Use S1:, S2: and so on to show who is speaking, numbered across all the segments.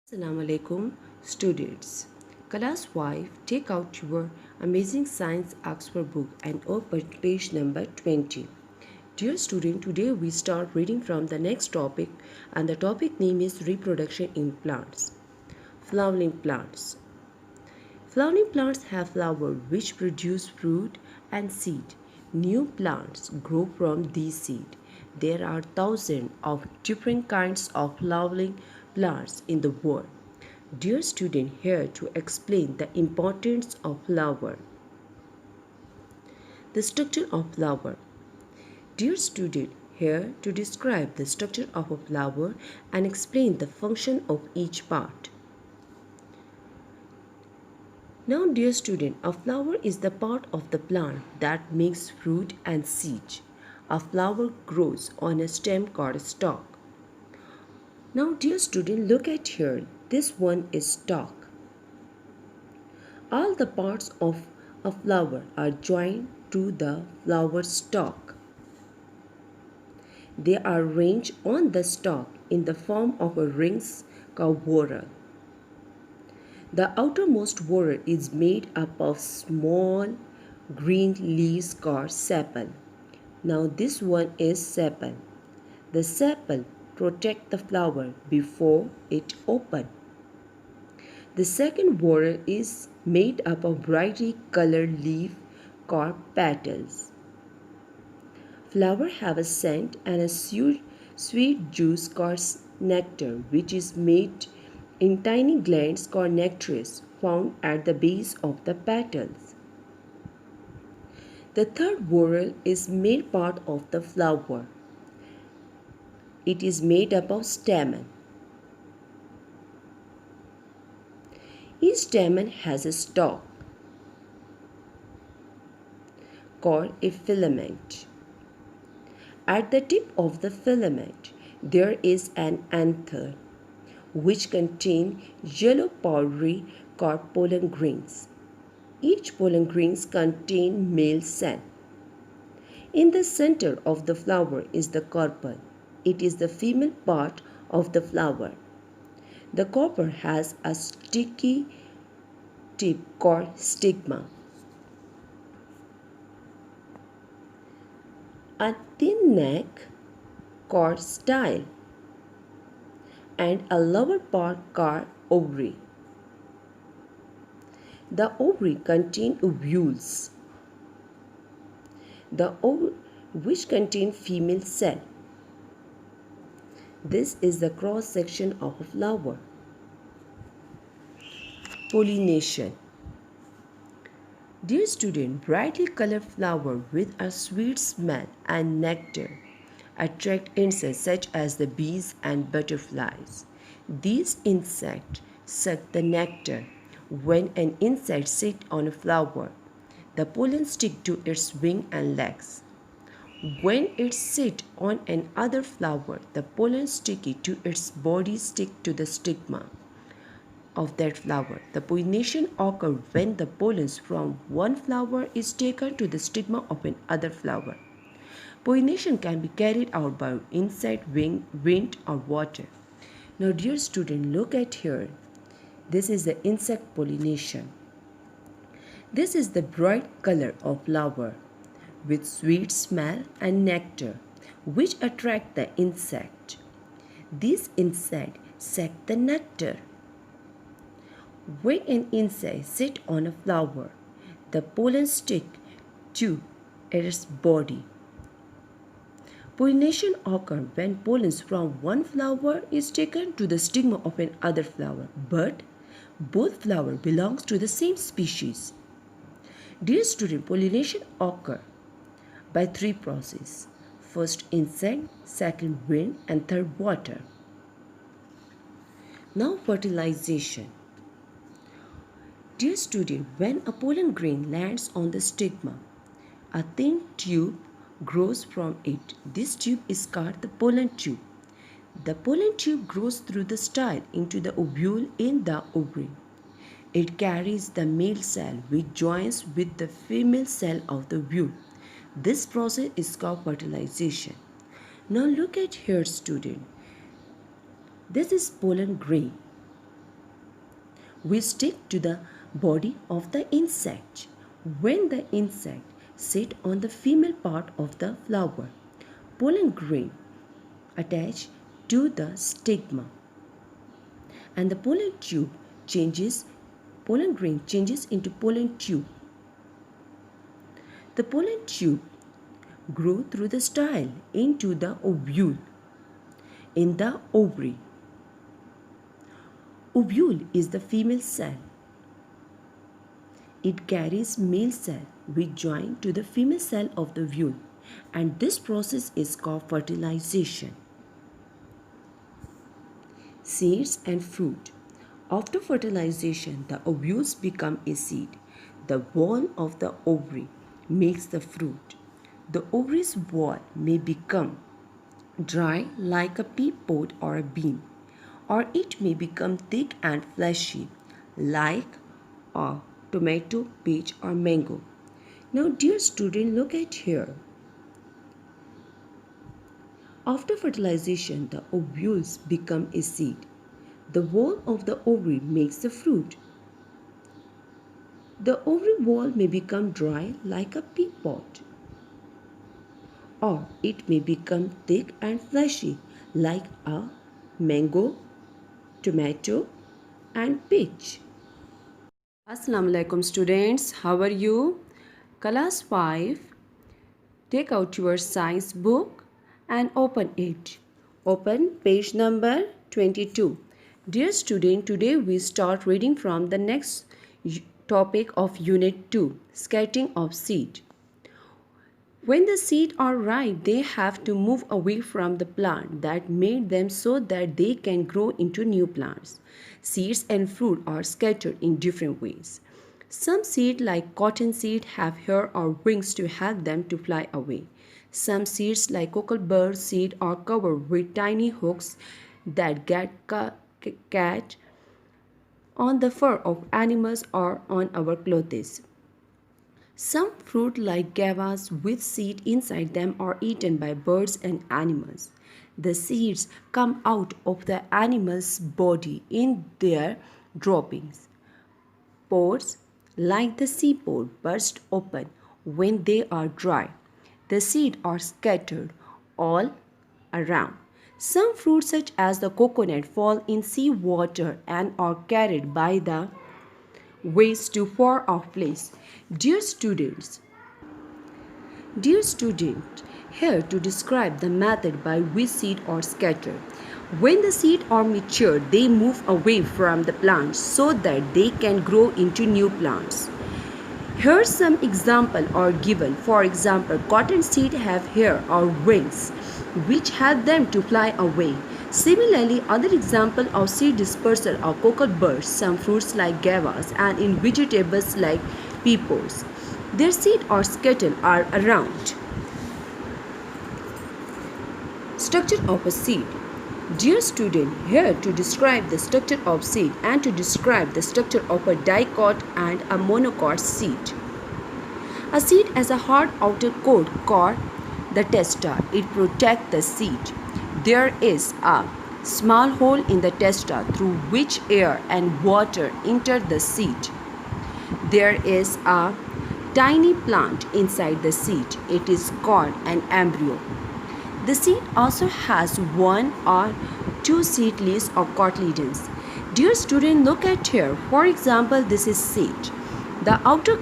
S1: Assalamu alaikum students. Class 5, take out your amazing science Oxford book and open page number 20. Dear student, today we start reading from the next topic and the topic name is reproduction in plants. Flowering plants. Flowering plants have flower which produce fruit and seed. New plants grow from these seed. There are thousands of different kinds of flowering plants in the world. Dear student, here to explain the importance of flower. The structure of flower. Dear student, here to describe the structure of a flower and explain the function of each part. Now, dear student, a flower is the part of the plant that makes fruit and seed. A flower grows on a stem called a stalk. Now, dear student, look at here. This one is stalk. All the parts of a flower are joined to the flower stalk. They are arranged on the stalk in the form of a rings called whorl. The outermost whorl is made up of small green leaves called sepal. Now this one is sepal. The sepal protect the flower before it opens. The second whorl is made up of brightly colored leaf called petals. Flowers have a scent and a sweet juice called nectar, which is made in tiny glands called nectaries found at the base of the petals. The third whorl is made part of the flower. It is made up of stamen. Each stamen has a stalk called a filament. At the tip of the filament, there is an anther which contains yellow powdery called pollen grains. Each pollen grains contain male cell. In the center of the flower is the carpel. It is the female part of the flower. The carpel has a sticky tip called stigma. A thin neck called style and a lower part called ovary. The ovary contain ovules, which contain female cell. This is the cross section of a flower. Pollination. Dear student, brightly colored flower with a sweet smell and nectar attract insects such as the bees and butterflies. These insects suck the nectar. When an insect sits on a flower, the pollen sticks to its wing and legs. When it sits on another flower, the pollen sticky to its body stick to the stigma of that flower. The pollination occurs when the pollen from one flower is taken to the stigma of another flower. Pollination can be carried out by insect, wind or water. Now dear student, look at here. This is the insect pollination. This is the bright color of flower with sweet smell and nectar which attract the insect. These insects suck the nectar. When an insect sits on a flower, the pollen sticks to its body. Pollination occurs when pollen from one flower is taken to the stigma of another flower, but both flowers belong to the same species. Dear student, pollination occurs by three processes. First insect, second wind, and third water. Now fertilization. Dear student, when a pollen grain lands on the stigma, a thin tube grows from it. This tube is called the pollen tube. The pollen tube grows through the style into the ovule in the ovary. It carries the male cell which joins with the female cell of the ovule. This process is called fertilization. Now look at here student. This is pollen grain. which stick to the body of the insect. When the insect sit on the female part of the flower, pollen grain attach to the stigma, and the pollen grain changes into pollen tube. The pollen tube grow through the style into the ovule in the ovary. Ovule is the female cell. It carries male cell which join to the female cell of the ovule, and this process is called fertilization. Seeds and fruit. After fertilization, the ovules become a seed. The wall of the ovary makes the fruit. The ovary's wall may become dry like a pea pod or a bean, or it may become thick and fleshy like a tomato, peach or mango. Now dear student, look at here. After fertilization, the ovules become a seed. The wall of the ovary makes the fruit. The ovary wall may become dry like a pea pod, or it may become thick and fleshy like a mango, tomato and peach. Assalamu alaikum students, how are you? Class 5, take out your science book and open it. Open page number 22. Dear student, today we start reading from the next topic of Unit 2, Scattering of Seed. When the seeds are ripe, they have to move away from the plant that made them so that they can grow into new plants. Seeds and fruit are scattered in different ways. Some seeds like cottonseed have hair or wings to help them to fly away. Some seeds like cocklebur seed are covered with tiny hooks that get caught on the fur of animals or on our clothes. Some fruit like guavas with seed inside them are eaten by birds and animals. The seeds come out of the animal's body in their droppings. Pods like the seed pod burst open when they are dry. The seeds are scattered all around. Some fruits such as the coconut fall in sea water and are carried by the waves to far off place. Dear student, here to describe the method by which seeds are scattered. When the seeds are mature, they move away from the plants so that they can grow into new plants. Here some examples are given. For example, cotton seed have hair or wings which help them to fly away. Similarly, other examples of seed dispersal are cockleburs, some fruits like guavas, and in vegetables like peppers. Their seeds are scattered all around. Structure of a seed. Dear student, here to describe the structure of seed and to describe the structure of a dicot and a monocot seed. A seed has a hard outer coat called the testa. It protects the seed. There is a small hole in the testa through which air and water enter the seed. There is a tiny plant inside the seed. It is called an embryo. The seed also has one or two seed leaves or cotyledons. Dear student, look at here. For example, this is seed. The outer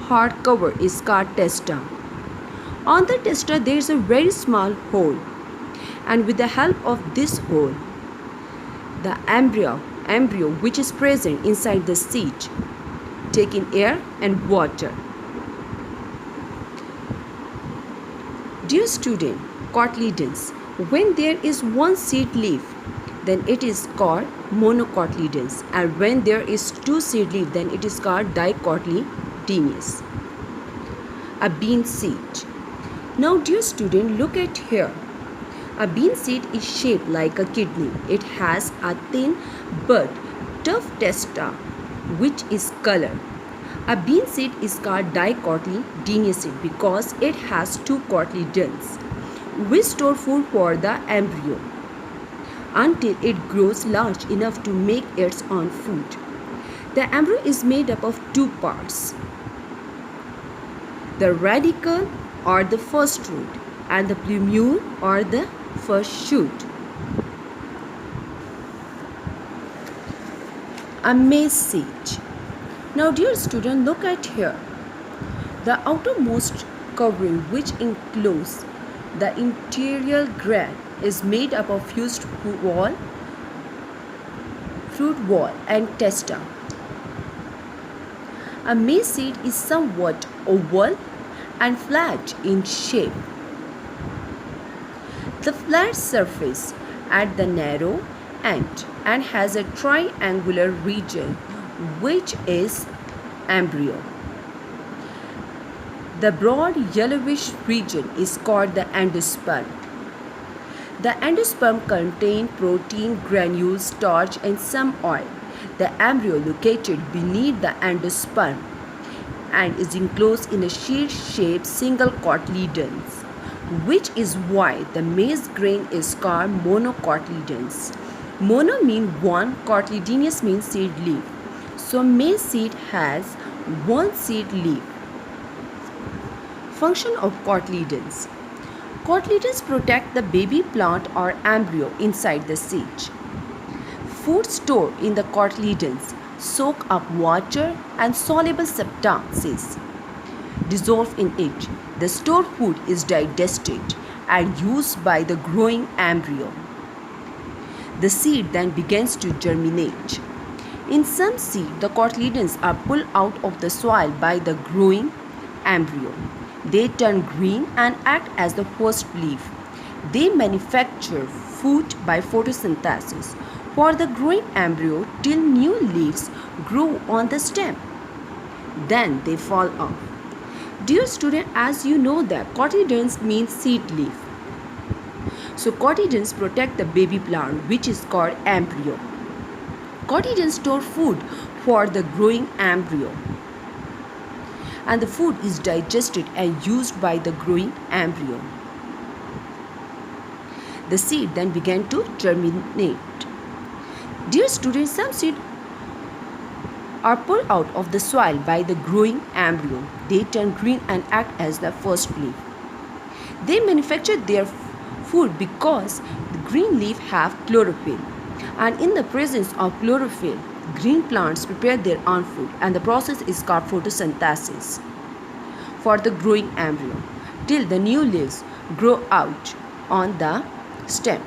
S1: hard cover is called testa. On the testa there is a very small hole, and with the help of this hole, the embryo which is present inside the seed take in air and water. Dear student, cotyledons. When there is one seed leaf, then it is called monocotyledons, and when there is two seed leaves, then it is called dicotyledonous. A bean seed. Now dear student, look at here. A bean seed is shaped like a kidney. It has a thin but tough testa which is colored. A bean seed is called dicotyledonous because it has two cotyledons which store food for the embryo until it grows large enough to make its own food. The embryo is made up of two parts, the radicle or the first root and the plumule or the first shoot. A maize seed. Now dear student, look at here. The outermost covering, which includes the interior grain, is made up of fused fruit wall and testa. A maize seed is somewhat oval and flat in shape. The flat surface at the narrow end and has a triangular region which is embryo. The broad yellowish region is called the endosperm. The endosperm contains protein, granules, starch and some oil. The embryo located beneath the endosperm and is enclosed in a sheet-shaped single cotyledons, which is why the maize grain is called monocotyledons. Mono means one, cotyledonous means seed leaf. So maize seed has one seed leaf. Function of cotyledons. Cotyledons protect the baby plant or embryo inside the seed. Food stored in the cotyledons soak up water and soluble substances dissolve in it. The stored food is digested and used by the growing embryo. The seed then begins to germinate. In some seeds, the cotyledons are pulled out of the soil by the growing embryo. They turn green and act as the first leaf. They manufacture food by photosynthesis for the growing embryo till new leaves grow on the stem. Then they fall off. Dear student, as you know that cotyledons means seed leaf. So cotyledons protect the baby plant, which is called embryo. Cotyledons store food for the growing embryo, and the food is digested and used by the growing embryo. The seed then began to germinate. Dear students, some seeds are pulled out of the soil by the growing embryo. They turn green and act as the first leaf. They manufacture their food because the green leaf have chlorophyll, and in the presence of chlorophyll, green plants prepare their own food, and the process is called photosynthesis for the growing embryo till the new leaves grow out on the stem.